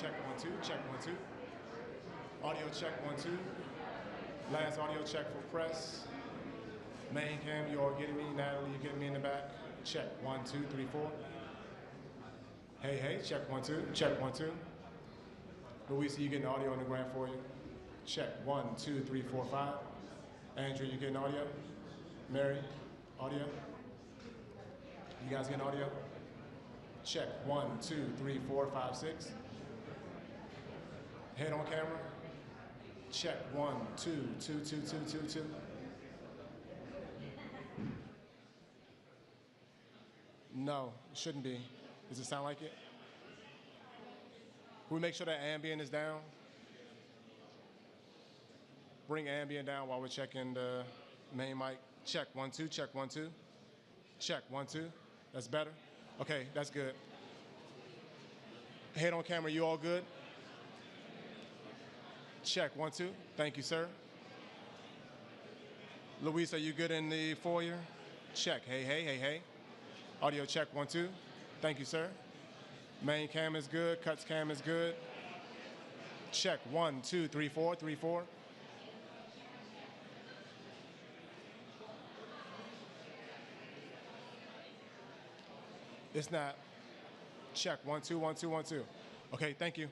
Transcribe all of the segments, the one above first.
check 1 2, check 1 2. Audio check 1 2. Last audio check for press. Main cam, you all getting me? Natalie, you getting me in the back? Check 1 2 3 4. Hey, hey, check 1 2, check 1 2. Louisa, you getting audio on the ground for you? Check 1 2 3 4 5. Andrew, you getting audio? Mary, audio? You guys getting audio? Check 1 2 3 4 5 6. Head on camera. Check 1 2 2 2 2 2 2. No, it shouldn't be. Does it sound like it? Can we make sure that ambient is down? Bring ambient down while we're checking the main mic. Check 1 2, check 1 2. Check 1 2. That's better? Okay, that's good. Head on camera, you all good? Check 1 2. Thank you, sir. Luis, are you good in the foyer? Check. Hey, hey, hey, hey. Audio check 1 2. Thank you, sir. Main cam is good. Cuts cam is good. Check 1 2 3 4 3 4. It's not. Check 1 2 1 2 1 2. Okay, thank you.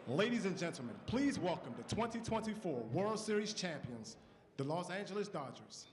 Ladies and gentlemen, please welcome the 2024 World Series champions, the Los Angeles Dodgers.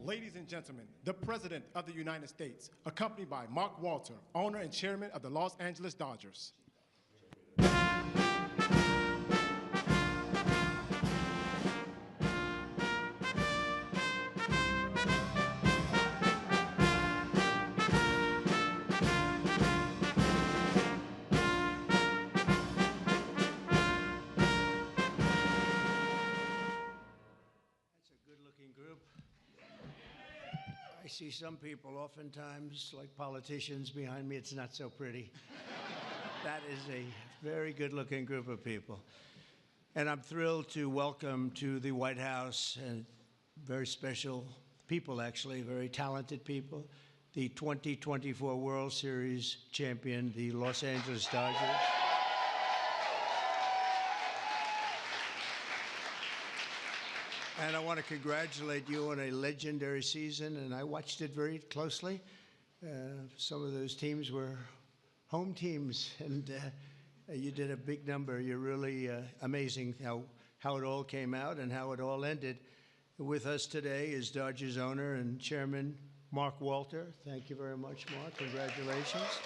Ladies and gentlemen, the President of the United States, accompanied by Mark Walter, owner and chairman of the Los Angeles Dodgers. I see some people oftentimes, like politicians behind me, it's not so pretty. That is a very good-looking group of people. And I'm thrilled to welcome to the White House and very special people, actually, very talented people, the 2024 World Series champion, the Los Angeles Dodgers. And I want to congratulate you on a legendary season, and I watched it very closely. Some of those teams were home teams, and you did a big number. You're really amazing how it all came out and how it all ended. With us today is Dodgers owner and chairman Mark Walter. Thank you very much, Mark. Congratulations.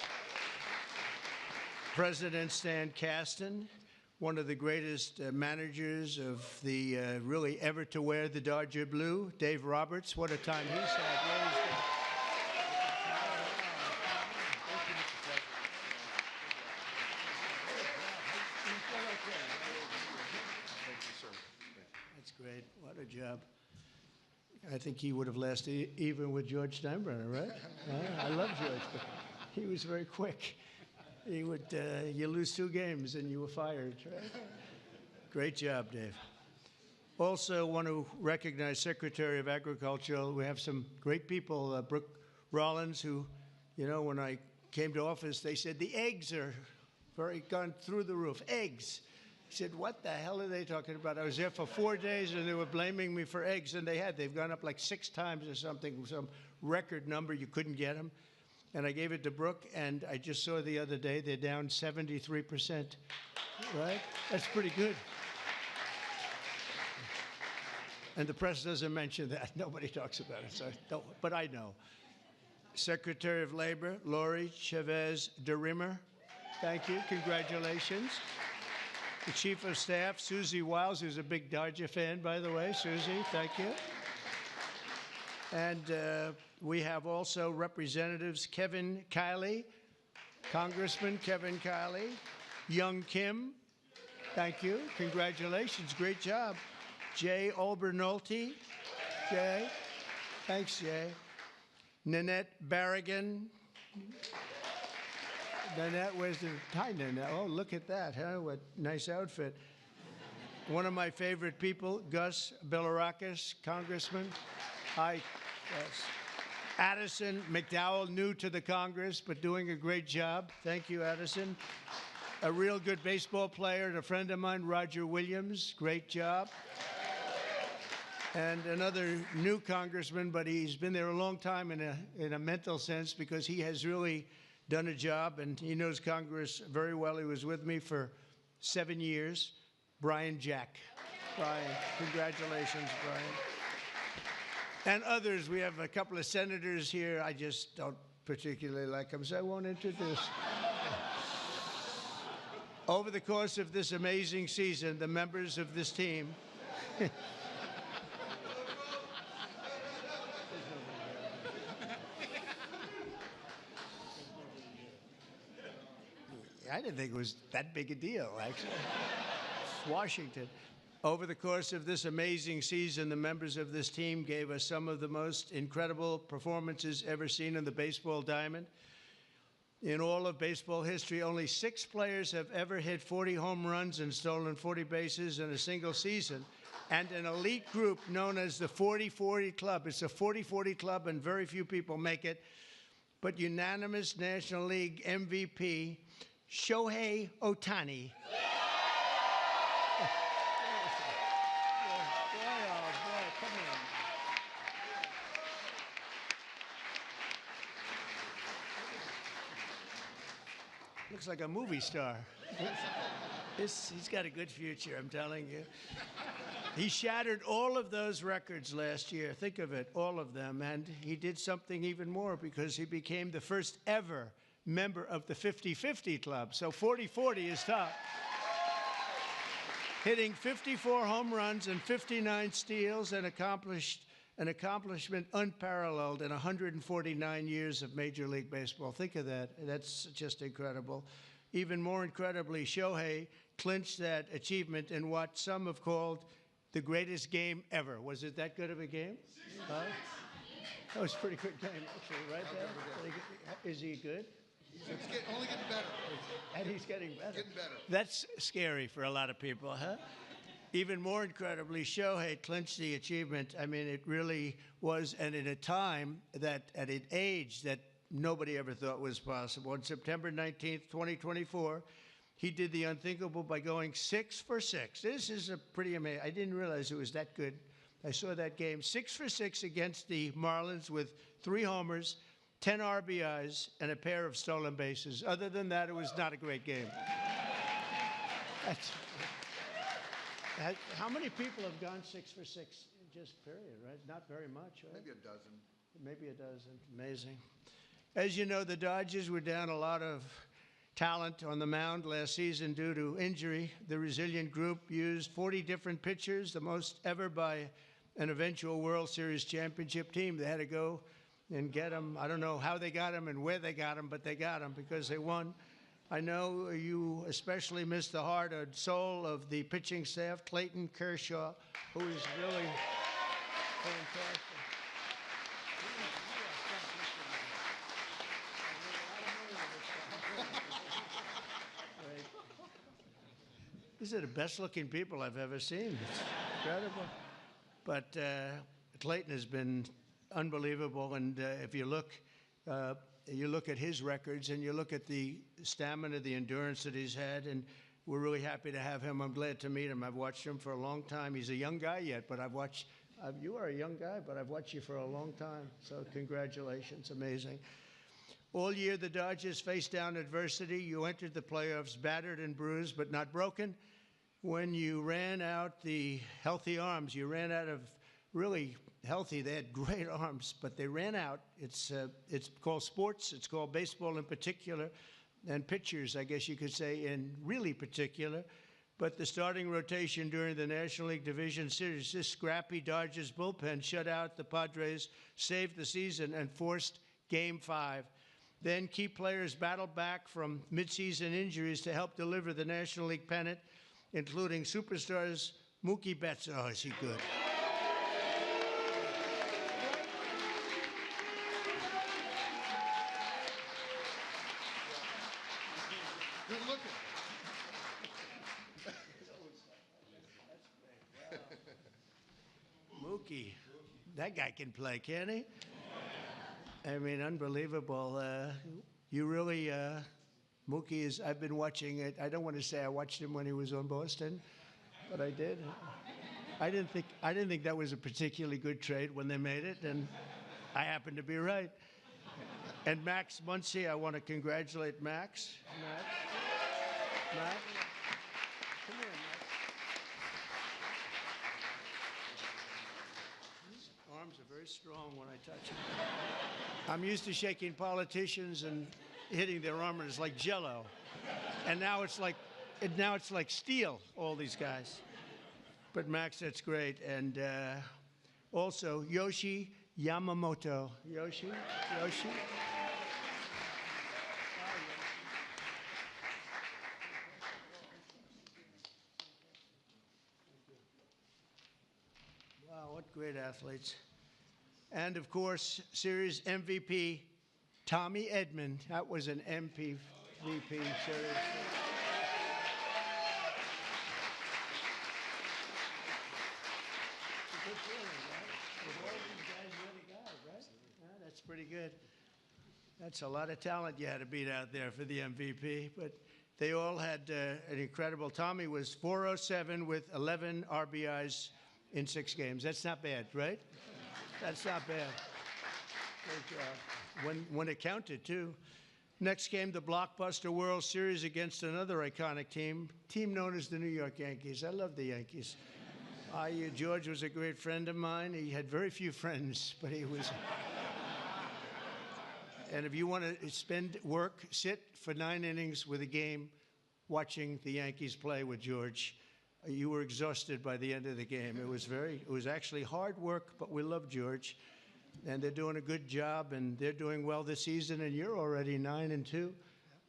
President Stan Kasten, one of the greatest managers of the really ever to wear the Dodger blue, Dave Roberts. What a time he's had. That's great. What a job. I think he would have lasted even with George Steinbrenner, right? I love George, but he was very quick. He would, you lose 2 games and you were fired. Right? Great job, Dave. Also want to recognize Secretary of Agriculture. We have some great people, Brooke Rollins, who, you know, when I came to office, they said the eggs are gone through the roof. Eggs. I said, what the hell are they talking about? I was there for 4 days and they were blaming me for eggs, and they've gone up like 6 times or something, some record number. You couldn't get them. And I gave it to Brooke, and I just saw the other day they're down 73%. Right? That's pretty good. And the press doesn't mention that. Nobody talks about it, so but I know. Secretary of Labor, Lori Chavez DeRimmer. Thank you. Congratulations. The Chief of Staff, Susie Wiles, who's a big Dodger fan, by the way. Susie, thank you. And we have also Representatives Kevin Kiley, Congressman Kevin Kiley, Young Kim. Thank you. Congratulations. Great job. Jay Olbernolte. Jay. Thanks, Jay. Nanette Barragan. Nanette, where's the... Hi, Nanette. Oh, look at that, huh? What nice outfit. One of my favorite people, Gus Bilirakis, Congressman. Hi, Gus. Addison McDowell, new to the Congress, but doing a great job. Thank you, Addison. A real good baseball player and a friend of mine, Roger Williams. Great job. And another new congressman, but he's been there a long time in a mental sense, because he has really done a job and he knows Congress very well. He was with me for 7 years. Brian Jack. Brian, congratulations, Brian. And others. We have a couple of senators here. I just don't particularly like them, so I won't introduce. Over the course of this amazing season, the members of this team I didn't think it was that big a deal, actually. Washington. Over the course of this amazing season, the members of this team gave us some of the most incredible performances ever seen in the baseball diamond. In all of baseball history, only 6 players have ever hit 40 home runs and stolen 40 bases in a single season. And an elite group known as the 40-40 Club. It's a 40-40 Club, and very few people make it. But unanimous National League MVP, Shohei Ohtani. Looks like a movie star. He's got a good future, I'm telling you. He shattered all of those records last year. Think of it, all of them. And he did something even more, because he became the first ever member of the 50-50 Club. So 40-40 is top. Hitting 54 home runs and 59 steals, and an accomplishment unparalleled in 149 years of Major League Baseball. Think of that. That's just incredible. Even more incredibly, Shohei clinched that achievement in what some have called the greatest game ever. Was it that good of a game? Huh? That was a pretty good game, actually, right there? Is he good? He's only getting better. And he's getting better. Getting better. That's scary for a lot of people, huh? Even more incredibly, Shohei clinched the achievement. I mean, it really was, and in a time that, at an age that nobody ever thought was possible. On September 19th, 2024, he did the unthinkable by going 6 for 6. This is a pretty amazing. I didn't realize it was that good. I saw that game, 6 for 6 against the Marlins with 3 homers, 10 RBIs, and a pair of stolen bases. Other than that, it was not a great game. How many people have gone 6 for 6? Just period, right? Not very much, right? Maybe a dozen. Maybe a dozen. Amazing. As you know, the Dodgers were down a lot of talent on the mound last season due to injury. The resilient group used 40 different pitchers, the most ever by an eventual World Series championship team. They had to go and get them. I don't know how they got them and where they got them, but they got them because they won. I know you especially miss the heart and soul of the pitching staff, Clayton Kershaw, who is really fantastic. these are the best-looking people I've ever seen. It's incredible. But Clayton has been unbelievable, and if you look at his records and you look at the stamina, the endurance that he's had, and we're really happy to have him. I'm glad to meet him. I've watched him for a long time. He's a young guy yet, but you are a young guy, but I've watched you for a long time. So congratulations, amazing. All year, the Dodgers faced down adversity. You entered the playoffs battered and bruised, but not broken. When you ran out the healthy arms, you ran out of really healthy. They had great arms, but they ran out. It's called sports. It's called baseball in particular, and pitchers, I guess you could say, in really particular. But the starting rotation during the National League Division Series, this scrappy Dodgers bullpen shut out the Padres, saved the season, and forced Game 5. Then key players battled back from midseason injuries to help deliver the National League pennant, including superstars Mookie Betts. Oh, is he good? Good looking. Mookie, that guy can play, can't he? I mean, unbelievable. You really, Mookie is, I've been watching it. I don't want to say I watched him when he was on Boston, but I did. I didn't think that was a particularly good trade when they made it, and I happened to be right. And Max Muncy, I want to congratulate Max. Max. Come here, Max. His arms are very strong when I touch them. I'm used to shaking politicians and hitting their arm, and it's like Jell-O. And now it's like steel, all these guys. But Max, that's great. And also Yoshi Yamamoto. Yoshi. Wow, what great athletes. And of course, series MVP, Tommy Edman. That was an MVP series. Good feeling, right? With all these guys, you're the guy, right? Yeah, that's pretty good. That's a lot of talent you had to beat out there for the MVP, but they all had an incredible. Tommy was 407 with 11 RBIs in 6 games. That's not bad, right? That's not bad. Great job. When it counted, too. Next came the blockbuster World Series against another iconic team known as the New York Yankees. I love the Yankees. George was a great friend of mine. He had very few friends, but he was. And if you want to sit for 9 innings with a game watching the Yankees play with George, you were exhausted by the end of the game. It was actually hard work, but we love George. And they're doing a good job, and they're doing well this season, and you're already 9-2.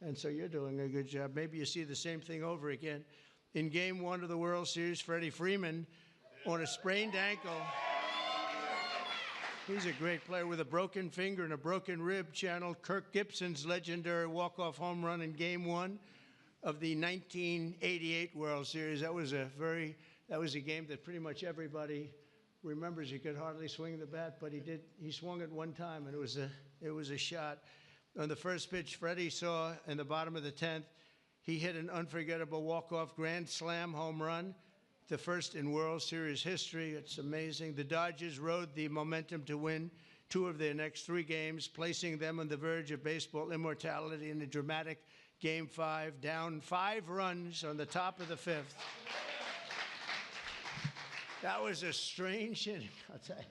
And so you're doing a good job. Maybe you see the same thing over again. In Game 1 of the World Series, Freddie Freeman, on a sprained ankle. He's a great player with a broken finger and a broken rib, channeled Kirk Gibson's legendary walk-off home run in Game 1 of the 1988 World Series. That was a game that pretty much everybody remembers. He could hardly swing the bat, but he swung it one time, and it was a shot. On the first pitch Freddie saw in the bottom of the 10th, he hit an unforgettable walk-off grand slam home run, the first in World Series history. It's amazing. The Dodgers rode the momentum to win 2 of their next 3 games, placing them on the verge of baseball immortality in a dramatic Game 5, down 5 runs on the top of the 5th. That was a strange inning, I'll tell you,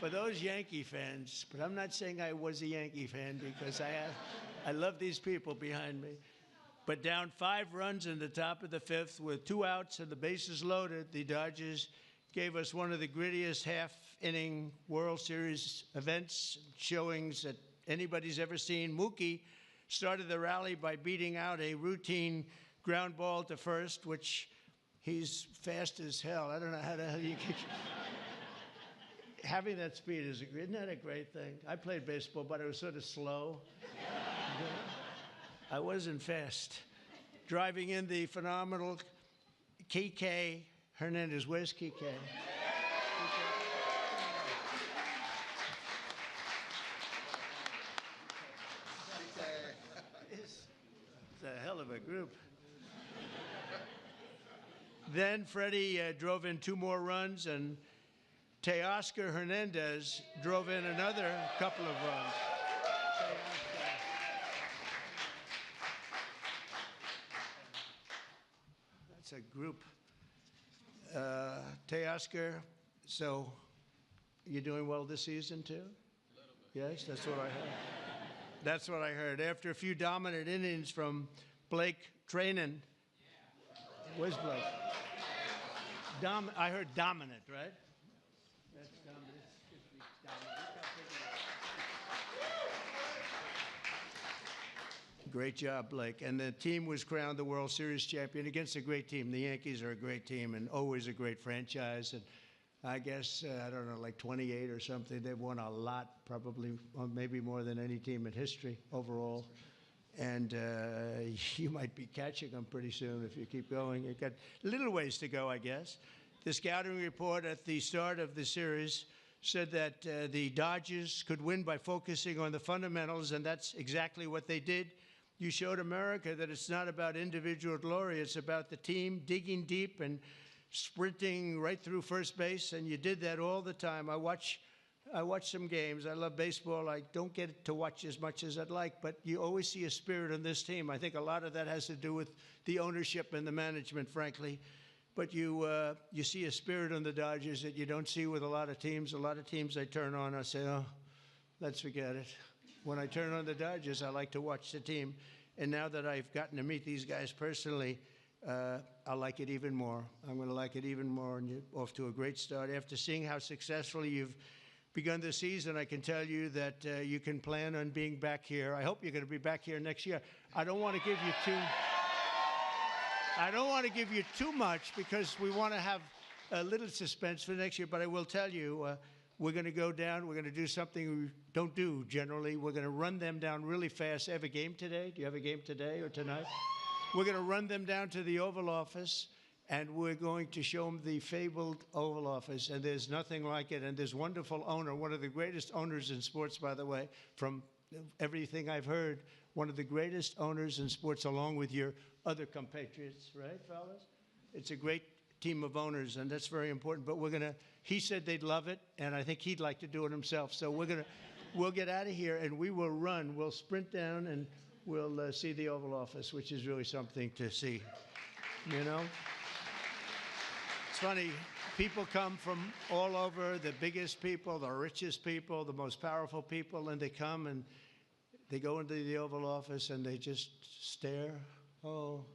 for those Yankee fans. But I'm not saying I was a Yankee fan, because I love these people behind me. But down 5 runs in the top of the 5th with 2 outs and the bases loaded, the Dodgers gave us one of the grittiest half-inning World Series events, showings that anybody's ever seen. Mookie started the rally by beating out a routine ground ball to first, which he's fast as hell. I don't know how the hell you can... Having that speed isn't that a great thing? I played baseball, but I was sort of slow. I wasn't fast. Driving in the phenomenal Kike Hernandez. Where's Kike? It's a hell of a group. Then Freddie drove in 2 more runs, and Teoscar Hernandez drove in another couple of runs. That's a group. Teoscar, so you're doing well this season too? Yes, that's what I heard. That's what I heard. After a few dominant innings from Blake Trainin. Where's Blake? I heard dominant, right? That's dominant. Great job, Blake. And the team was crowned the World Series champion against a great team. The Yankees are a great team and always a great franchise. And I guess, I don't know, like 28 or something. They've won a lot, probably, maybe more than any team in history overall. And you might be catching them pretty soon if you keep going. You've got a little ways to go, I guess. The scouting report at the start of the series said that the Dodgers could win by focusing on the fundamentals, and that's exactly what they did. You showed America that it's not about individual glory. It's about the team digging deep and sprinting right through first base, and you did that all the time. I watch some games. I love baseball. I don't get to watch as much as I'd like, but you always see a spirit on this team. I think a lot of that has to do with the ownership and the management, frankly. But you see a spirit on the Dodgers that you don't see with a lot of teams. A lot of teams I turn on, I say, oh, let's forget it. When I turn on the Dodgers, I like to watch the team. And now that I've gotten to meet these guys personally, I like it even more. I'm going to like it even more, and you're off to a great start. After seeing how successfully you've begun the season, I can tell you that you can plan on being back here. I hope you're going to be back here next year. I don't want to give you too much because we want to have a little suspense for next year, but I will tell you, we're going to go down. We're going to do something we don't do generally. We're going to run them down really fast. Have a game today? Do you have a game today or tonight? We're going to run them down to the Oval Office, and we're going to show them the fabled Oval Office, and there's nothing like it. And this wonderful owner, one of the greatest owners in sports, by the way, from everything I've heard, one of the greatest owners in sports, along with your other compatriots, right, fellas? It's a great team of owners, and that's very important. But he said they'd love it, and I think he'd like to do it himself. So we'll get out of here, and we will run. We'll sprint down, and we'll see the Oval Office, which is really something to see, you know? It's funny, people come from all over, the biggest people, the richest people, the most powerful people, and they come and they go into the Oval Office and they just stare. Oh,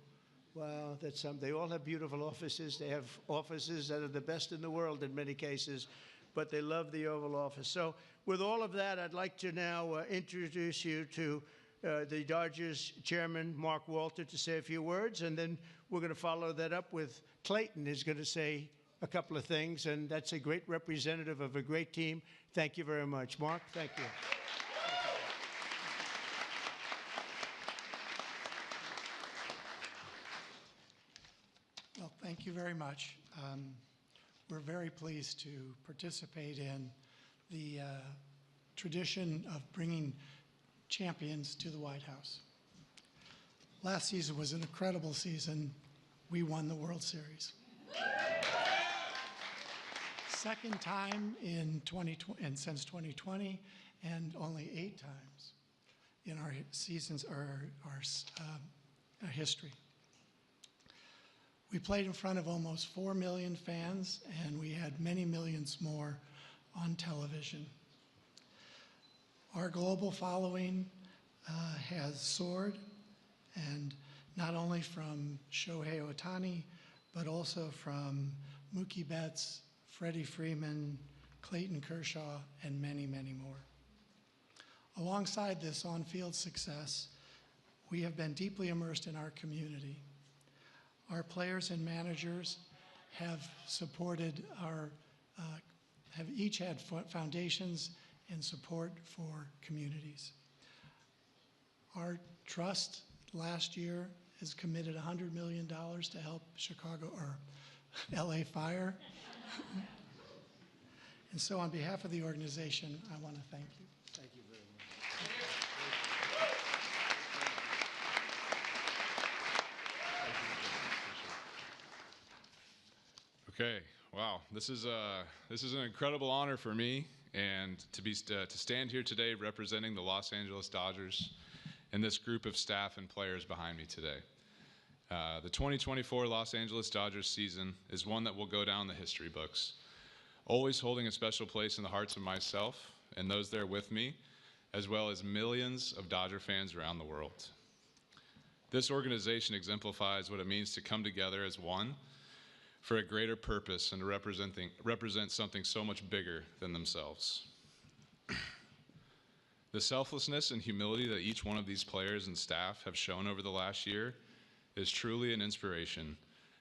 wow, that's something. They all have beautiful offices. They have offices that are the best in the world in many cases, but they love the Oval Office. So with all of that, I'd like to now introduce you to the Dodgers chairman, Mark Walter, to say a few words, and then we're going to follow that up with Clayton, who's going to say a couple of things, and that's a great representative of a great team. Thank you very much. Mark, thank you. Well, thank you very much. We're very pleased to participate in the tradition of bringing champions to the White House. Last season was an incredible season. We won the World Series. Second time in 2020, and since 2020, and only 8 times in our seasons or our history. We played in front of almost 4 million fans, and we had many millions more on television. Our global following has soared, and not only from Shohei Ohtani, but also from Mookie Betts, Freddie Freeman, Clayton Kershaw, and many, many more. Alongside this on-field success, we have been deeply immersed in our community. Our players and managers have supported have each had foundations and support for communities. Our trust last year has committed $100 million to help Chicago or LA Fire. And so on behalf of the organization, I want to thank you. Thank you very much. Okay, wow, this is an incredible honor for me, and to stand here today representing the Los Angeles Dodgers and this group of staff and players behind me today. The 2024 Los Angeles Dodgers season is one that will go down the history books, always holding a special place in the hearts of myself and those there with me, as well as millions of Dodger fans around the world. This organization exemplifies what it means to come together as one for a greater purpose and to represent something so much bigger than themselves. The selflessness and humility that each one of these players and staff have shown over the last year is truly an inspiration.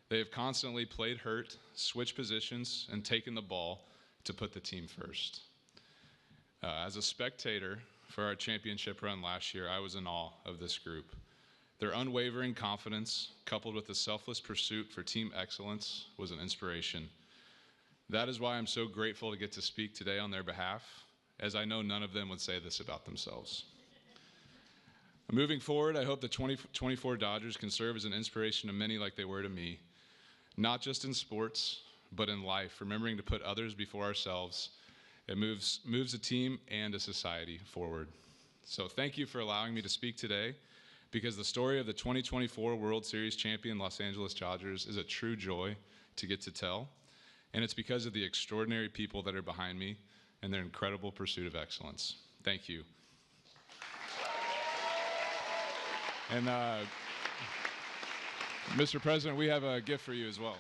They have constantly played hurt, switched positions, and taken the ball to put the team first. As a spectator for our championship run last year, I was in awe of this group. Their unwavering confidence, coupled with a selfless pursuit for team excellence, was an inspiration. That is why I'm so grateful to get to speak today on their behalf, as I know none of them would say this about themselves. Moving forward, I hope the 2024 Dodgers can serve as an inspiration to many like they were to me, not just in sports, but in life, remembering to put others before ourselves. It moves a team and a society forward. So thank you for allowing me to speak today, because the story of the 2024 World Series champion Los Angeles Dodgers is a true joy to get to tell, and it's because of the extraordinary people that are behind me and their incredible pursuit of excellence. Thank you. And Mr. President, we have a gift for you as well.